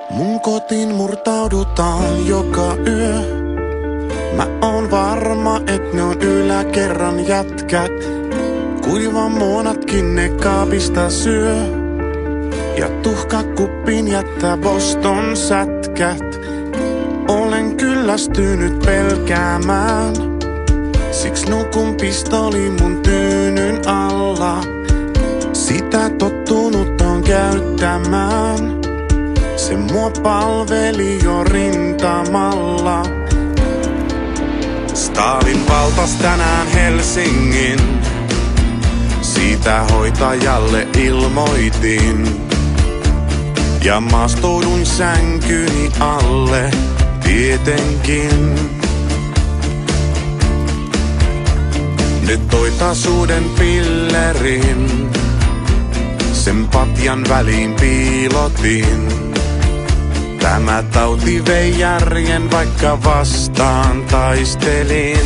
Mun kotiin murtaudutaan joka yö. Mä oon varma, et ne on yläkerran jätkät. Kuiva muonatkin ne kaapista syö. Ja tuhkakuppiin jättää Boston sätkät. Olen kyllästynyt pelkäämään. Siks nukun pistoli mun tyynyn alla. Sitä tottunut on käyttämään. Se mua palveli jo rintamalla. Stalin valtas tänään Helsingin. Siitä hoitajalle ilmoitin. Ja maastoudun sänkyni alle tietenkin. Nyt toi taas uuden pillerin. Sen patjan väliin piilotin. Tämä tauti vei järjen, vaikka vastaan taistelin.